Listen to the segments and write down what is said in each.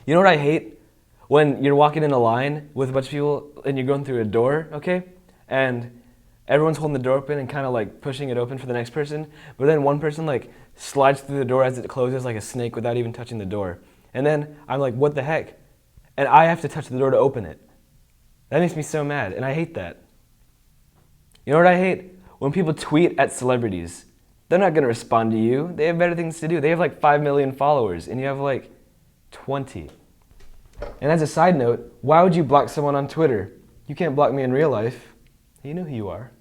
You know what I hate? When you're walking in a line with a bunch of people and you're going through a door, okay? And everyone's holding the door open and kind of like pushing it open for the next person. But then one person like slides through the door as it closes like a snake without even touching the door. And then I'm like, what the heck? And I have to touch the door to open it. That makes me so mad, and I hate that. You know what I hate? When people tweet at celebrities. They're not going to respond to you. They have better things to do. They have like 5 million followers, and you have like 20. And as a side note, why would you block someone on Twitter? You can't block me in real life. You know who you are.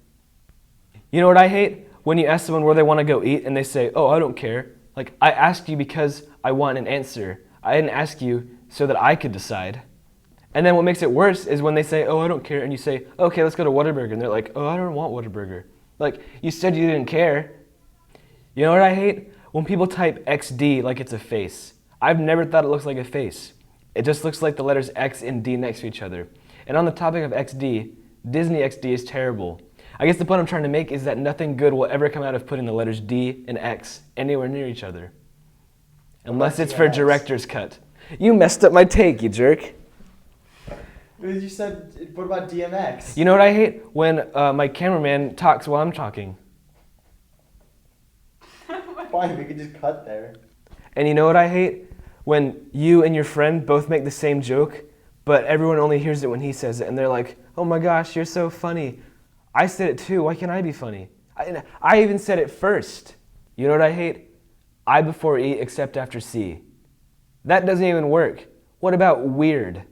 You know what I hate? When you ask someone where they want to go eat, and they say, oh, I don't care. Like, I asked you because I want an answer. I didn't ask you so that I could decide. And then what makes it worse is when they say, oh, I don't care, and you say, okay, let's go to Whataburger. And they're like, oh, I don't want Whataburger. Like, you said you didn't care. You know what I hate? When people type XD like it's a face. I've never thought it looks like a face. It just looks like the letters X and D next to each other. And on the topic of XD, Disney XD is terrible. I guess the point I'm trying to make is that nothing good will ever come out of putting the letters D and X anywhere near each other. Unless it's for director's cut. You messed up my take, you jerk. You said, what about DMX? You know what I hate? When my cameraman talks while I'm talking. Fine, we can just cut there. And you know what I hate? When you and your friend both make the same joke, but everyone only hears it when he says it, and they're like, oh my gosh, you're so funny. I said it too, why can't I be funny? I even said it first. You know what I hate? I before E except after C. That doesn't even work. What about weird?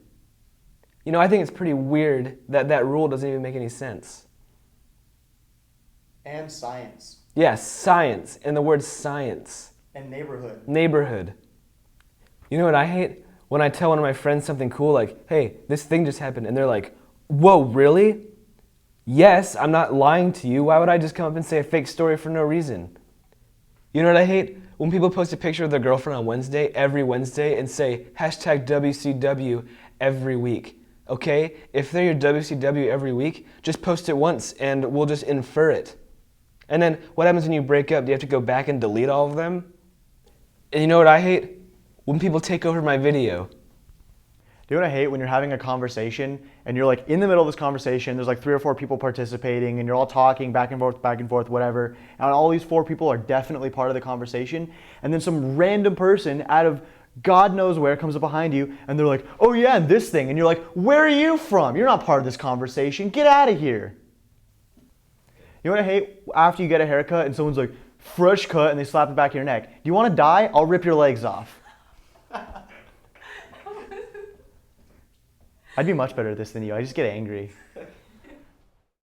You know, I think it's pretty weird that that rule doesn't even make any sense. And science. Yes, science, and the word science. And neighborhood. Neighborhood. You know what I hate? When I tell one of my friends something cool like, hey, this thing just happened, and they're like, whoa, really? Yes, I'm not lying to you. Why would I just come up and say a fake story for no reason? You know what I hate? When people post a picture of their girlfriend on Wednesday, every Wednesday, and say, hashtag WCW every week. Okay? If they're your WCW every week, just post it once, and we'll just infer it. And then what happens when you break up? Do you have to go back and delete all of them? And you know what I hate? When people take over my video. Do you know what I hate? When you're having a conversation and you're like in the middle of this conversation, there's like 3 or 4 people participating and you're all talking back and forth, whatever. And all these 4 people are definitely part of the conversation. And then some random person out of God knows where comes up behind you and they're like, oh yeah, and this thing. And you're like, where are you from? You're not part of this conversation. Get out of here. You know what I hate? After you get a haircut and someone's like, fresh cut, and they slap the back of your neck. Do you want to die? I'll rip your legs off. I'd be much better at this than you. I just get angry.